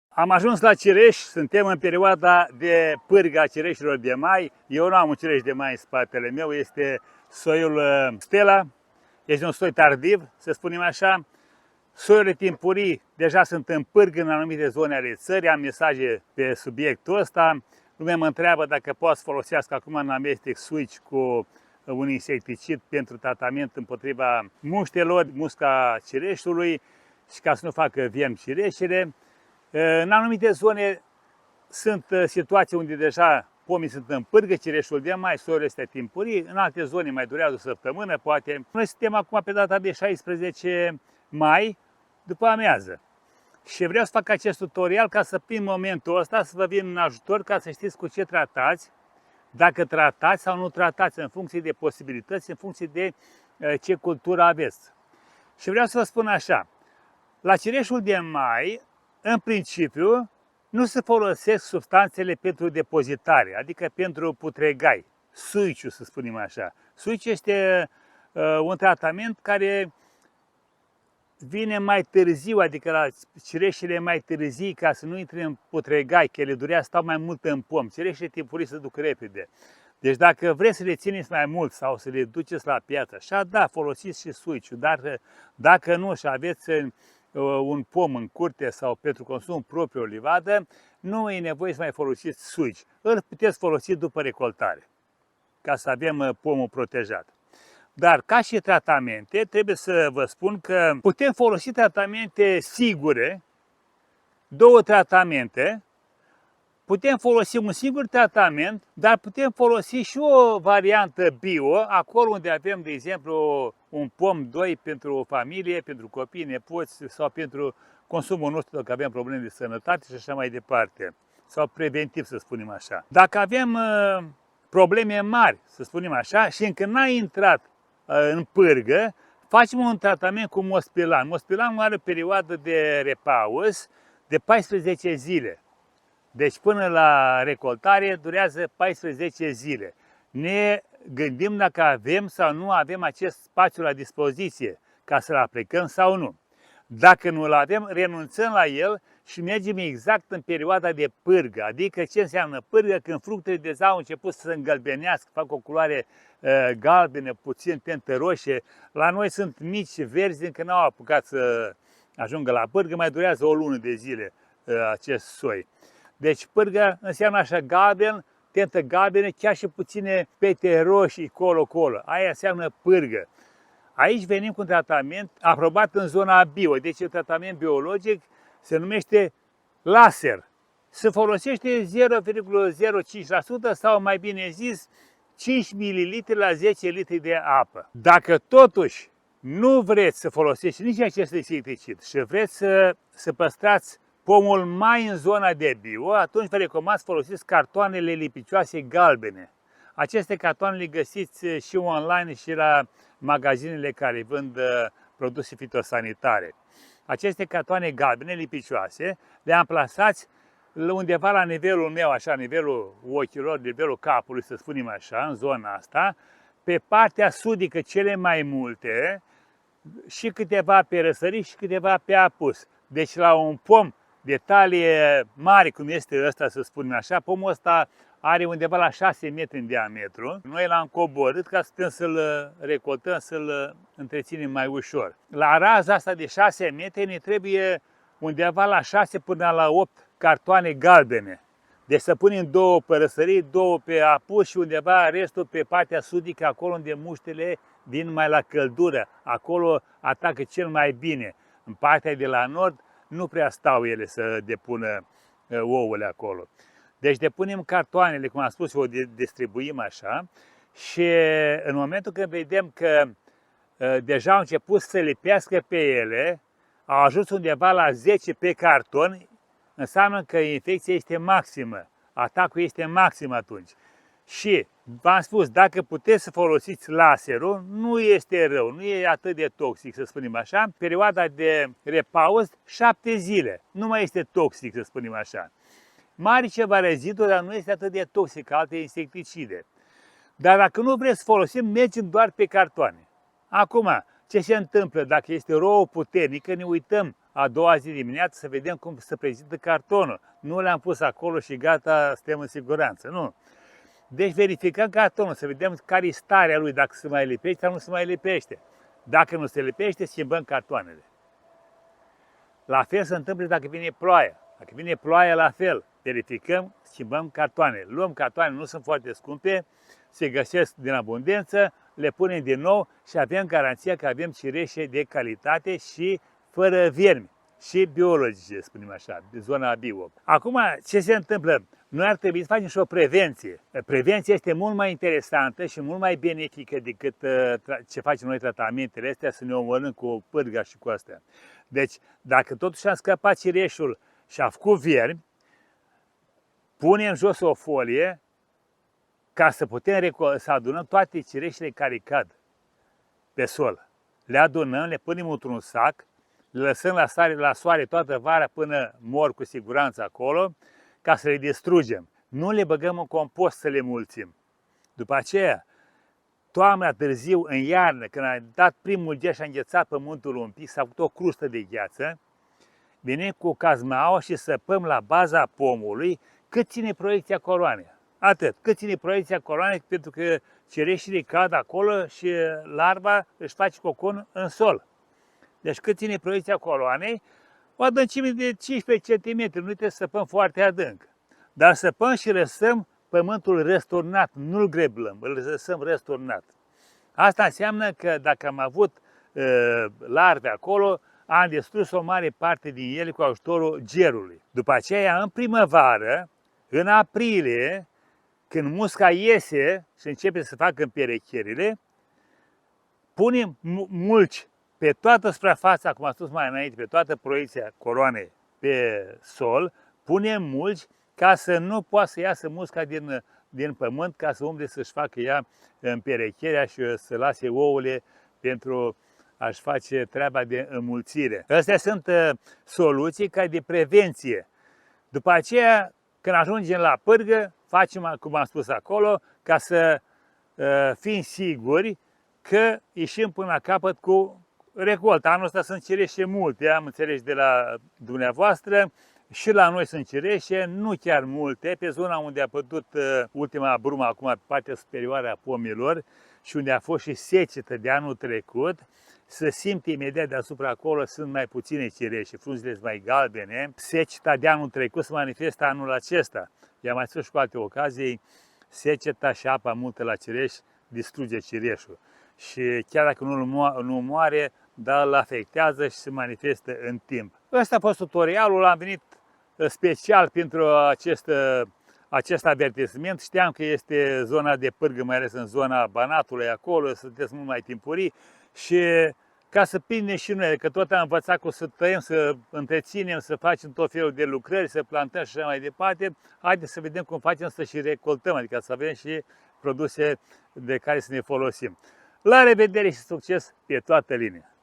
Am ajuns la cireș, suntem în perioada de pârgă a cireșilor de mai. Eu nu am un cireș de mai în spatele meu, este soiul Stella, este un soi tardiv, să spunem așa. Soiurile timpurii deja sunt în pârgă în anumite zone ale țării, am mesaje pe subiectul ăsta. Lumea mă întreabă dacă pot să folosească acum în amestec switch cu un insecticid pentru tratament împotriva muștelor, musca cireșului și ca să nu facă viermi cireșele. În anumite zone sunt situații unde deja pomii sunt în pârgă, cireșul de mai, soiul este timpurii, în alte zone mai durează o săptămână, poate. Noi suntem acum pe data de 16 mai, după amiază. Și vreau să fac acest tutorial ca să, prin momentul ăsta, să vă vin în ajutor ca să știți cu ce tratați, dacă tratați sau nu tratați, în funcție de posibilități, în funcție de ce cultură aveți. Și vreau să vă spun așa, la cireșul de mai, în principiu, nu se folosesc substanțele pentru depozitare, adică pentru putregai, suiciu, să spunem așa. Suiciu este un tratament care vine mai târziu, adică la cireșele mai târzii, ca să nu intre în putregai, că ele durează, stau mai mult în pom. Cireșele timpurii se duc repede. Deci dacă vreți să le țineți mai mult sau să le duceți la piață, așa, da, folosiți și suiciu, dar dacă nu și aveți un pom în curte sau pentru consum propriu o livadă, nu e nevoie să mai folosiți suici. Îl puteți folosi după recoltare, ca să avem pomul protejat. Dar ca și tratamente, trebuie să vă spun că putem folosi tratamente sigure, două tratamente, putem folosi un singur tratament, dar putem folosi și o variantă bio, acolo unde avem, de exemplu, un pom 2 pentru o familie, pentru copii, nepoți sau pentru consumul nostru, dacă avem probleme de sănătate și așa mai departe. Sau preventiv, să spunem așa. Dacă avem probleme mari, să spunem așa, și încă n-a intrat în pârgă, facem un tratament cu mospilan. Mospilanul are o perioadă de repaus de 14 zile. Deci până la recoltare durează 14 zile. Ne gândim dacă avem sau nu avem acest spațiu la dispoziție, ca să-l aplicăm sau nu. Dacă nu-l avem, renunțăm la el și mergem exact în perioada de pârgă. Adică ce înseamnă pârgă? Când fructele deja au început să se îngălbenească, fac o culoare galbenă, puțin tentă roșie. La noi sunt mici verzi, încă n-au apucat să ajungă la pârgă, mai durează o lună de zile acest soi. Deci pârgă înseamnă așa galben, tentă galbenă, chiar și puține pete roșii colo-colo. Aia înseamnă pârgă. Aici venim cu un tratament aprobat în zona bio, deci un tratament biologic, se numește laser. Se folosește 0,05% sau mai bine zis 5 ml la 10 litri de apă. Dacă totuși nu vreți să folosiți nici acest insecticid și vreți să păstrați pomul mai în zona de bio, atunci vă recomand să folosiți cartoanele lipicioase galbene. Aceste cartoane le găsiți și online și la magazinele care vând produse fitosanitare. Aceste cartoane galbene lipicioase le amplasați undeva la nivelul meu, așa, nivelul ochilor, nivelul capului, să spunem așa, în zona asta, pe partea sudică cele mai multe și câteva pe răsărit și câteva pe apus. Deci la un pom de talie mare, cum este ăsta, să spunem așa, pomul ăsta are undeva la 6 metri în diametru. Noi l-am coborât ca să putem să-l recoltăm, să-l întreținem mai ușor. La raza asta de 6 metri ne trebuie undeva la 6 până la 8 cartoane galbene. Deci să punem 2 pe răsărit, 2 pe apus și undeva restul pe partea sudică, acolo unde muștele vin mai la căldură. Acolo atacă cel mai bine. În partea de la nord nu prea stau ele să depună ouăle acolo. Deci depunem cartoanele, cum am spus, o distribuim așa și în momentul când vedem că deja au început să lipească pe ele, au ajuns undeva la 10 pe carton, înseamnă că infecția este maximă, atacul este maxim atunci. Și v-am spus, dacă puteți să folosiți laserul, nu este rău, nu e atât de toxic, să spunem așa. Perioada de repaus, 7 zile, nu mai este toxic, să spunem așa. Mare ceva rezidu, dar nu este atât de toxic ca alte insecticide. Dar dacă nu vreți să folosim, mergem doar pe cartoane. Acum, ce se întâmplă dacă este rouă puternică, ne uităm a doua zi dimineață să vedem cum se prezintă cartonul. Nu le-am pus acolo și gata, suntem în siguranță. Nu. Deci verificăm cartonul, să vedem care e starea lui, dacă se mai lipește sau nu se mai lipește. Dacă nu se lipește, schimbăm cartoanele. La fel se întâmplă dacă vine ploaia. Dacă vine ploaia, la fel. Verificăm, schimbăm cartoanele. Luăm cartoane, nu sunt foarte scumpe, se găsesc din abundență, le punem din nou și avem garanția că avem cireșe de calitate și fără viermi. Și biologice, spunem așa, de zona bio. Acum, ce se întâmplă? Noi ar trebui să facem și o prevenție. Prevenția este mult mai interesantă și mult mai benefică decât ce facem noi tratamentele astea, să ne omorâm cu pârga și cu astea. Deci, dacă totuși am scăpat cireșul și a făcut viermi, punem jos o folie ca să putem să adunăm toate cireșele care cad pe sol. Le adunăm, le punem într-un sac, le lăsăm la soare toată vara până mor cu siguranță acolo, ca să le distrugem. Nu le băgăm în compost să le mulțim. După aceea, toamna târziu, în iarnă, când a dat primul gel și a înghețat pământul un pic, s-a făcut o crustă de gheață, venim cu cazmaua și săpăm la baza pomului cât ține proiecția coroanei. Atât, cât ține proiecția coroanei, pentru că cireșile cad acolo și larva își face cocon în sol. Deci cât ține proiecția coloanei, o adâncime de 15 cm, nu trebuie să săpăm foarte adânc. Dar săpăm și lăsăm pământul răsturnat, nu-l greblăm, îl lăsăm răsturnat. Asta înseamnă că dacă am avut larve acolo, am distrus o mare parte din ele cu ajutorul gerului. După aceea, în primăvară, în aprilie, când musca iese și începe să facă împerecherile, punem mulci pe toată suprafața, cum am spus mai înainte, pe toată proiecția coroanei pe sol, punem mulci ca să nu poată să iasă musca din pământ, ca să umble să-și facă ea împerecherea și să lase ouăle pentru a-și face treaba de înmulțire. Astea sunt soluții ca de prevenție. După aceea, când ajungem la pârgă, facem, cum am spus acolo, ca să fim siguri că ieșim până la capăt cu recolta. Anul ăsta sunt cireșe multe, am înțeles de la dumneavoastră, și la noi sunt cireșe, nu chiar multe, pe zona unde a pătut ultima brumă, acum pe partea superioară a pomilor și unde a fost și secetă de anul trecut, se simte imediat deasupra acolo, sunt mai puține cireșe, frunzele sunt mai galbene. Seceta de anul trecut se manifestă anul acesta. I-am mai spus și cu alte ocazii, seceta și apa multă la cireș distruge cireșul. Și chiar dacă nu moare, dar îl afectează și se manifestă în timp. Ăsta a fost tutorialul, am venit special pentru acest avertisment. Știam că este zona de pârgă, mai ales în zona Banatului, acolo, sunteți mult mai timpurii și ca să prindem și noi, că tot am învățat că să tăiem, să întreținem, să facem tot felul de lucrări, să plantăm și așa mai departe, haideți să vedem cum facem să și recoltăm, adică să avem și produse de care să ne folosim. La revedere și succes pe toată linia!